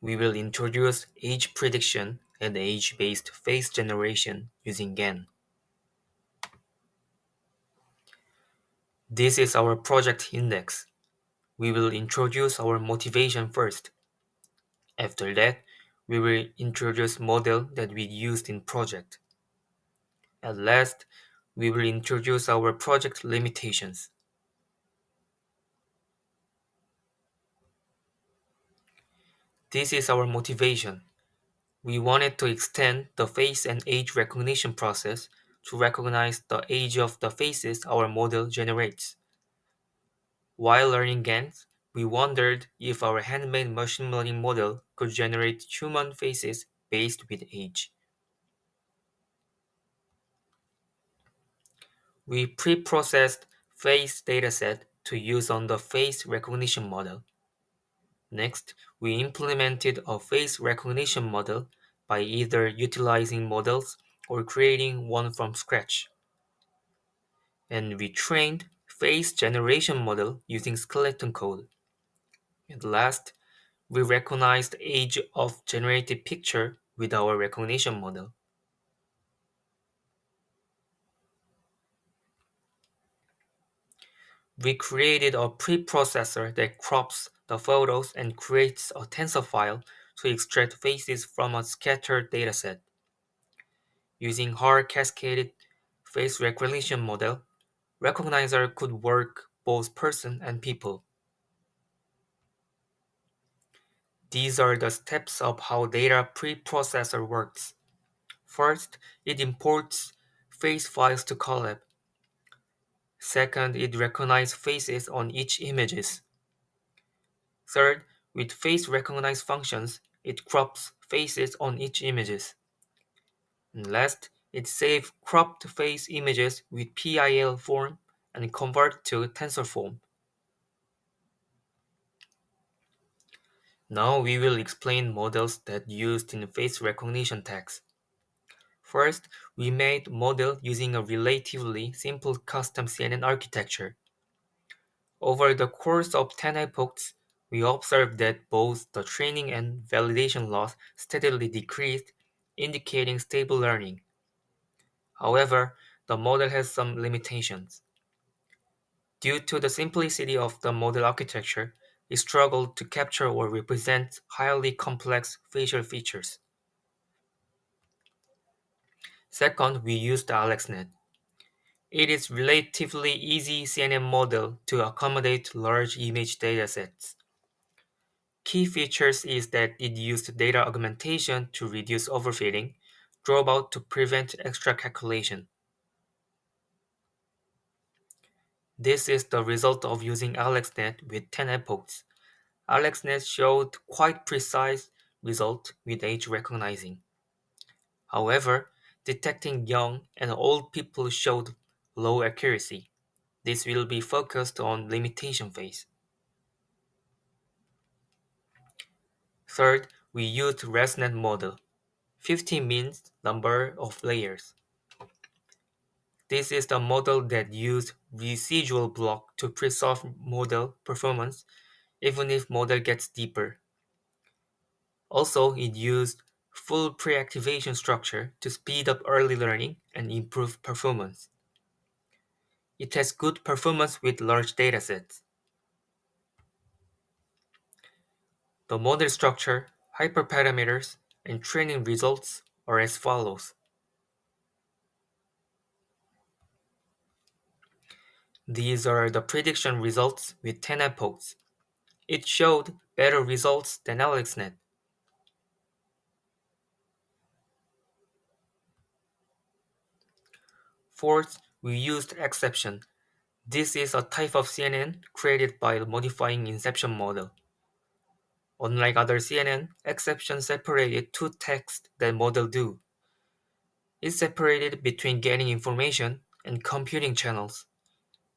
we will introduce age prediction and age-based face generation using GAN. This is our project index. We will introduce our motivation first. After that, we will introduce model that we used in project. At last, we will introduce our project limitations. This is our motivation. We wanted to extend the face and age recognition process to recognize the age of the faces our model generates. While learning GANs, we wondered if our handmade machine learning model could generate human faces based with age. We pre-processed face dataset to use on the face recognition model. Next, we implemented a face recognition model by either utilizing models or creating one from scratch. And we trained face generation model using skeleton code. And last, we recognized age of generated picture with our recognition model. We created a preprocessor that crops the photos and creates a tensor file to extract faces from a scattered dataset. Using hard cascaded face recognition model, recognizer could work both person and people. These are the steps of how data preprocessor works. First, it imports face files to Colab. Second, it recognizes faces on each images. Third, with face recognize functions, it crops faces on each images. And last, it saves cropped face images with PIL form and convert to tensor form. Now we will explain models that used in face recognition tags. First, we made model using a relatively simple custom CNN architecture. Over the course of 10 epochs, we observed that both the training and validation loss steadily decreased, indicating stable learning. However, the model has some limitations. Due to the simplicity of the model architecture, it struggled to capture or represent highly complex facial features. Second, we used AlexNet. It is relatively easy CNN model to accommodate large image datasets. Key features is that it used data augmentation to reduce overfitting, dropout to prevent extra calculation. This is the result of using AlexNet with 10 epochs. AlexNet showed quite precise result with age recognizing. However, detecting young and old people showed low accuracy. This will be focused on limitation phase. Third, we used ResNet model. 50 means number of layers. This is the model that used residual block to preserve model performance even if model gets deeper. Also, it used full pre-activation structure to speed up early learning and improve performance. It has good performance with large datasets. The model structure, hyperparameters, and training results are as follows. These are the prediction results with 10 epochs. It showed better results than AlexNet. Fourth, we used exception. This is a type of CNN created by modifying inception model. Unlike other CNN, exception separated two texts that model do. It separated between getting information and computing channels.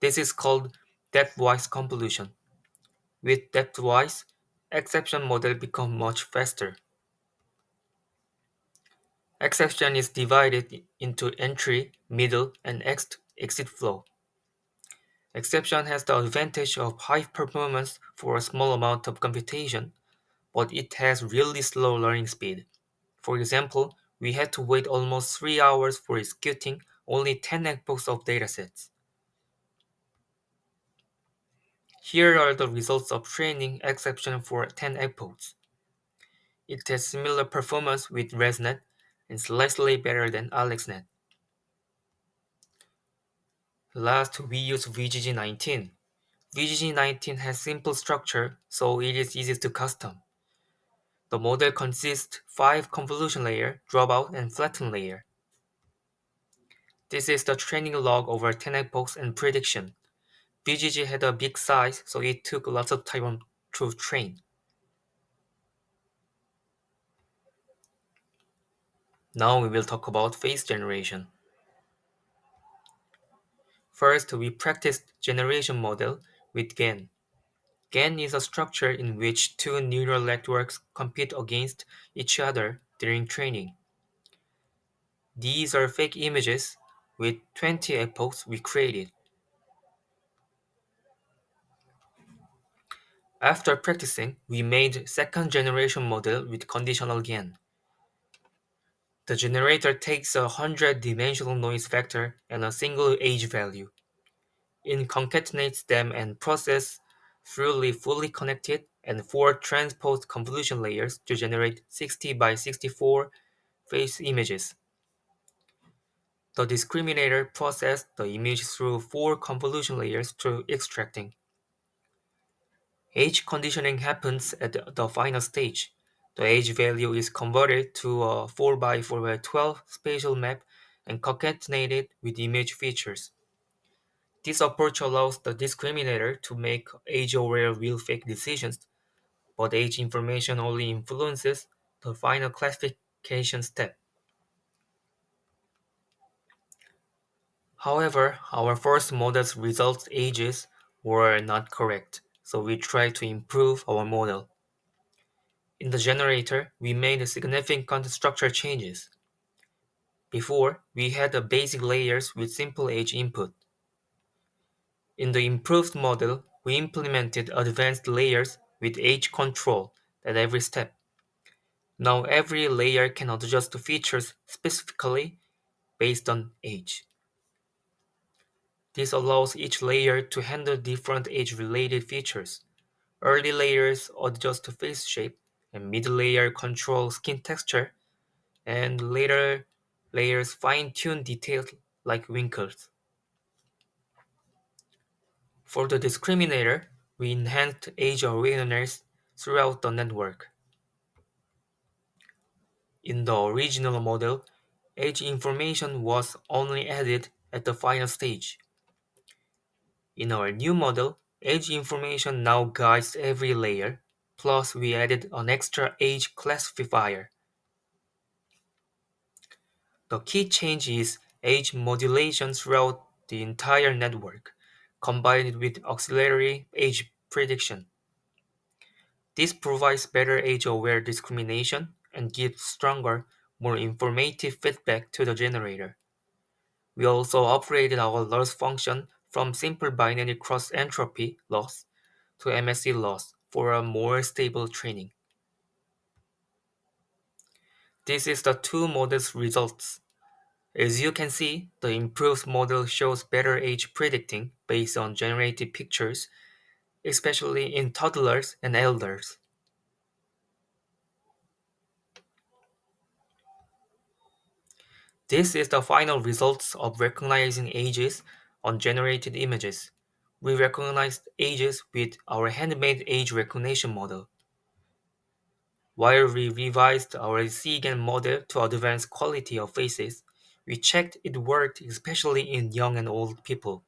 This is called depthwise convolution. With depthwise, exception model become much faster. Exception is divided into entry, middle, and exit flow. Exception has the advantage of high performance for a small amount of computation, but it has really slow learning speed. For example, we had to wait almost 3 hours for executing only 10 epochs of datasets. Here are the results of training exception for 10 epochs. It has similar performance with ResNet and slightly better than AlexNet. Last, we use VGG19. VGG19 has simple structure, so it is easy to custom. The model consists 5 convolution layer, dropout, and flatten layer. This is the training log over 10 epochs and prediction. VGG had a big size, so it took lots of time to train. Now we will talk about face generation. First, we practiced generation model with GAN. GAN is a structure in which two neural networks compete against each other during training. These are fake images with 20 epochs we created. After practicing, we made second generation model with conditional GAN. The generator takes a 100-dimensional noise vector and a single age value. It concatenates them and processes fully connected and 4 transposed convolution layers to generate 60 by 64 face images. The discriminator processed the image through 4 convolution layers through extracting. Age conditioning happens at the final stage. The age value is converted to a 4 by 4 by 12 spatial map and concatenated with image features. This approach allows the discriminator to make age-aware real-fake decisions, but age information only influences the final classification step. However, our first model's results ages were not correct, so we tried to improve our model. In the generator, we made significant structure changes. Before, we had the basic layers with simple age input. In the improved model, we implemented advanced layers with age control at every step. Now every layer can adjust the features specifically based on age. This allows each layer to handle different age-related features. Early layers adjust the face shape, and mid-layer control skin texture, and later layers fine-tune details like wrinkles. For the discriminator, we enhanced age awareness throughout the network. In the original model, age information was only added at the final stage. In our new model, age information now guides every layer, plus we added an extra age classifier. The key change is age modulation throughout the entire network, combined with auxiliary age prediction. This provides better age-aware discrimination and gives stronger, more informative feedback to the generator. We also upgraded our loss function from simple binary cross-entropy loss to MSE loss for a more stable training. This is the two models' results. As you can see, the improved model shows better age predicting based on generated pictures, especially in toddlers and elders. This is the final results of recognizing ages on generated images. We recognized ages with our handmade age recognition model. While we revised our CGAN model to advance quality of faces, we checked it worked especially in young and old people.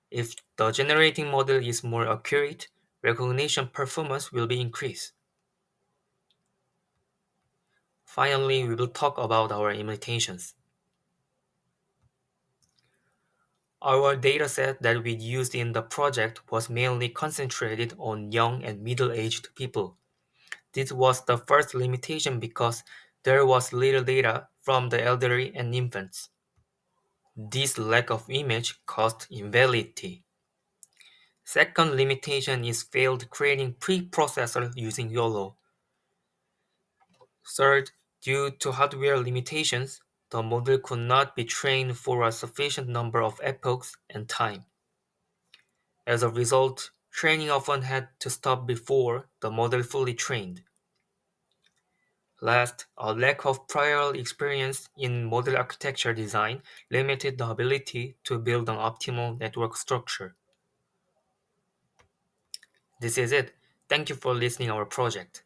If the generating model is more accurate, recognition performance will be increased. Finally, we will talk about our limitations. Our dataset that we used in the project was mainly concentrated on young and middle-aged people. This was the first limitation because there was little data from the elderly and infants. This lack of image caused invalidity. Second limitation is failed creating preprocessor using YOLO. Third, due to hardware limitations, the model could not be trained for a sufficient number of epochs and time. As a result, training often had to stop before the model fully trained. Last, a lack of prior experience in model architecture design limited the ability to build an optimal network structure. This is it. Thank you for listening our project.